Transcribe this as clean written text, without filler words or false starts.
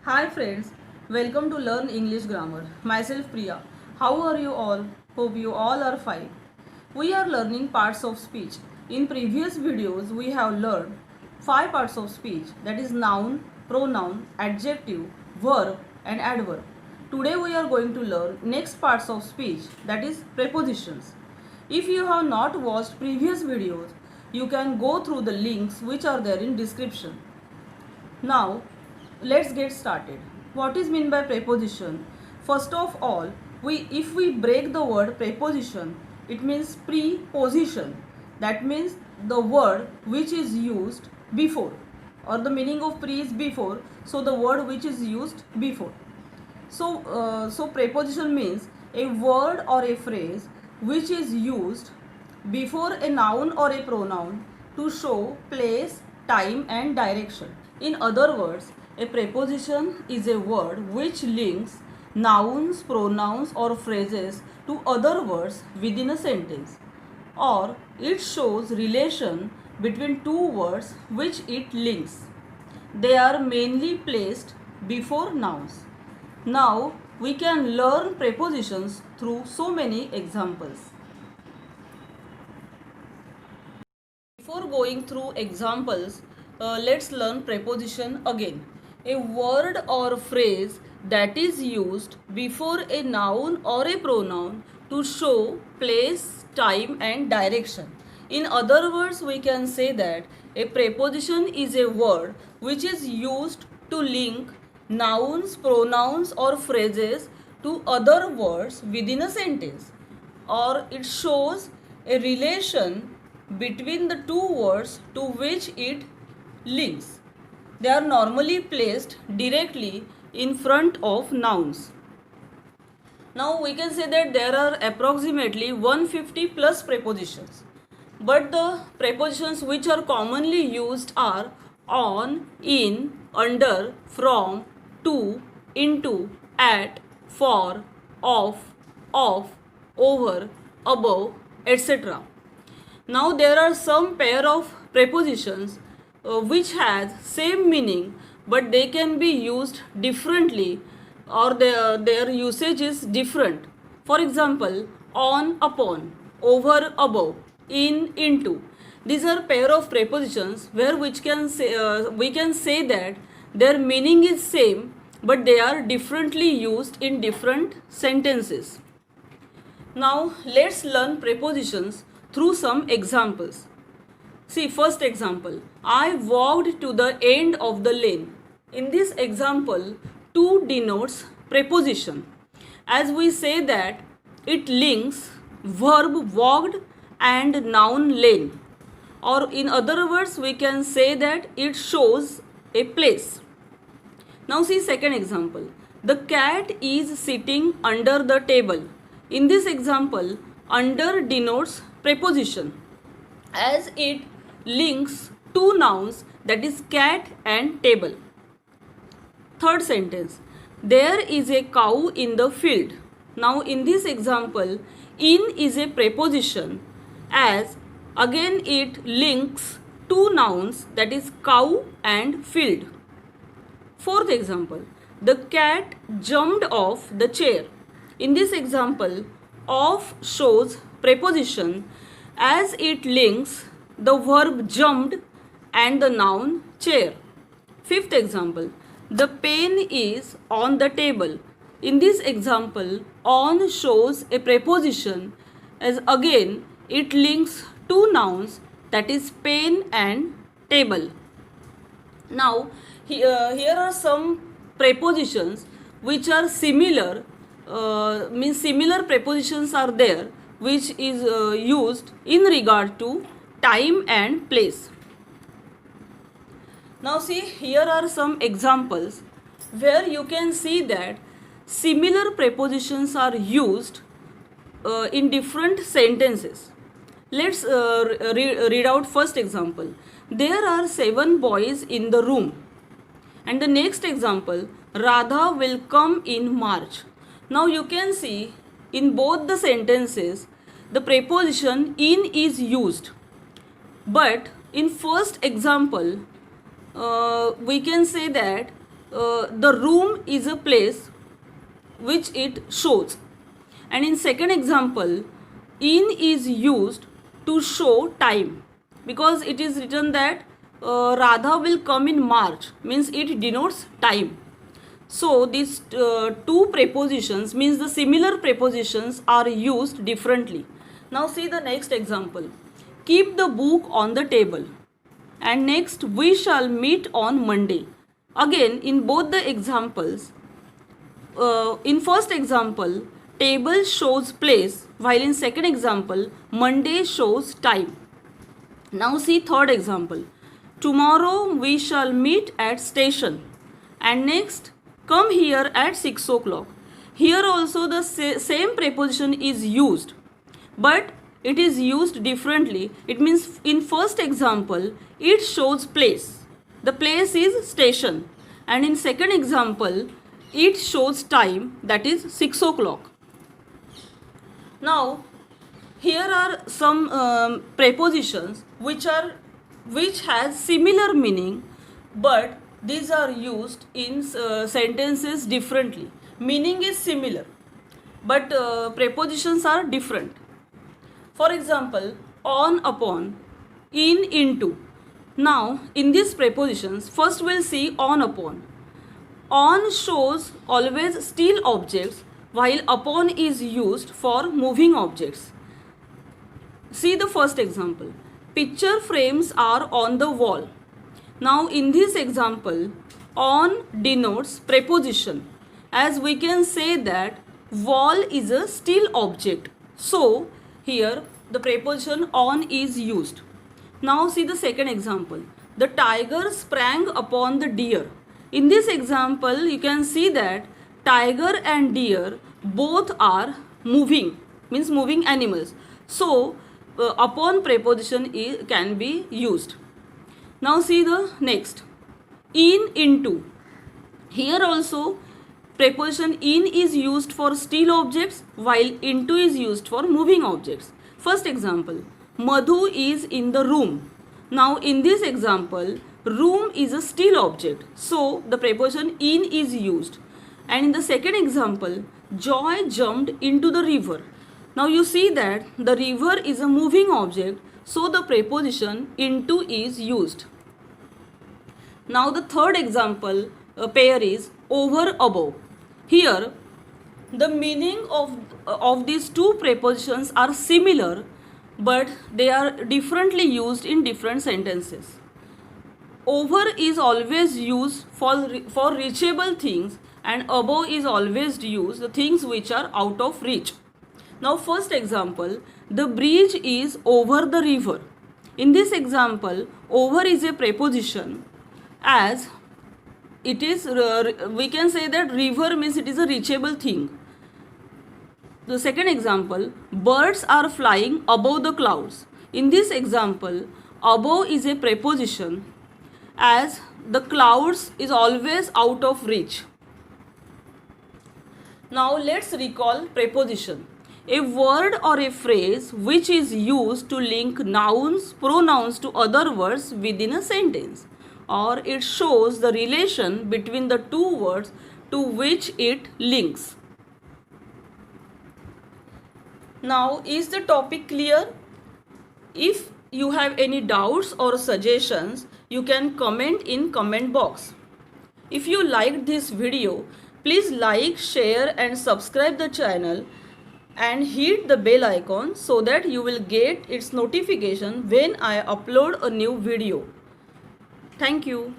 Hi friends, welcome to Learn English Grammar. Myself Priya. How are you all? Hope you all are fine. We are learning parts of speech. In previous videos, we have learned 5 parts of speech, that is noun, pronoun, adjective, verb and adverb. Today we are going to learn next parts of speech, that is prepositions. If you have not watched previous videos, you can go through the links which are there in description. Now, let's get started. What is meant by preposition? First of all, if we break the word preposition, it means preposition. That means the word which is used before, or the meaning of pre is before, so the word which is used before. So preposition means a word or a phrase which is used before a noun or a pronoun to show place, time and direction. In other words, a preposition is a word which links nouns, pronouns or phrases to other words within a sentence, or it shows relation between two words which it links. They are mainly placed before nouns. Now we can learn prepositions through so many examples. Before going through examples, let's learn preposition again. A word or phrase that is used before a noun or a pronoun to show place, time and direction. In other words, we can say that a preposition is a word which is used to link nouns, pronouns or phrases to other words within a sentence, or it shows a relation between the two words to which it links. They are normally placed directly in front of nouns. Now we can say that there are approximately 150 plus prepositions. But the prepositions which are commonly used are on, in, under, from, to, into, at, for, of, over, above, etc. Now there are some pair of prepositions which has same meaning but they can be used differently, or their usage is different. For example, on, upon, over, above, in, into. These are pair of prepositions where we can say that their meaning is same but they are differently used in different sentences. Now let's learn prepositions through some examples. See, first example, I walked to the end of the lane. In this example, to denotes preposition, as we say that it links verb walked and noun lane, or in other words we can say that it shows a place. Now see second example, the cat is sitting under the table. In this example, under denotes preposition, as it links two nouns, that is cat and table. Third sentence, there is a cow in the field. Now in this example, in is a preposition, as again it links two nouns, that is cow and field. Fourth example, the cat jumped off the chair. In this example, off shows preposition, as it links the verb jumped and the noun chair. Fifth example, the pen is on the table. In this example, on shows a preposition, as again it links two nouns, that is pen and table. Now here are some prepositions which are similar, means similar prepositions are there which is used in regard to time and place. Now see, here are some examples where you can see that similar prepositions are used in different sentences. Let's read out first example. There are 7 boys in the room. And the next example, Radha will come in March. Now you can see in both the sentences the preposition in is used. But in first example, we can say that the room is a place which it shows. And in second example, in is used to show time, because it is written that Radha will come in March, means it denotes time. So these two prepositions, means the similar prepositions, are used differently. Now see the next example. Keep the book on the table. And next, we shall meet on Monday. Again, in both the examples, in first example, table shows place, while in second example, Monday shows time. Now see third example. Tomorrow we shall meet at station. And next, come here at 6 o'clock. Here also the same preposition is used, but it is used differently. It means in first example, it shows place. The place is station. And in second example, it shows time, that is 6 o'clock. Now, here are some prepositions which has similar meaning, but these are used in sentences differently. Meaning is similar, but prepositions are different. For example, on, upon, in, into. Now, in these prepositions, first we'll see on, upon. On shows always still objects, while upon is used for moving objects. See the first example. Picture frames are on the wall. Now in this example, on denotes preposition, as we can say that wall is a still object. So here the preposition on is used. Now see the second example. The tiger sprang upon the deer. In this example, you can see that tiger and deer both are moving, means moving animals. So upon preposition can be used. Now see the next. In, into. Here also preposition in is used for still objects, while into is used for moving objects. First example, Madhu is in the room. Now in this example, room is a still object, so the preposition in is used. And in the second example, Joy jumped into the river. Now you see that the river is a moving object, so the preposition into is used. Now the third example pair is over, above. Here the meaning of these two prepositions are similar, but they are differently used in different sentences. Over is always used for reachable things, and above is always used the things which are out of reach. Now first example, the bridge is over the river. In this example, over is a preposition, as it is we can say that river means it is a reachable thing. The second example, birds are flying above the clouds. In this example, above is a preposition, as the clouds is always out of reach. Now let's recall preposition. A word or a phrase which is used to link nouns, pronouns to other words within a sentence, or it shows the relation between the two words to which it links. Now, is the topic clear? If you have any doubts or suggestions, you can comment in comment box. If you liked this video, please like, share and subscribe the channel and hit the bell icon so that you will get its notification when I upload a new video. Thank you.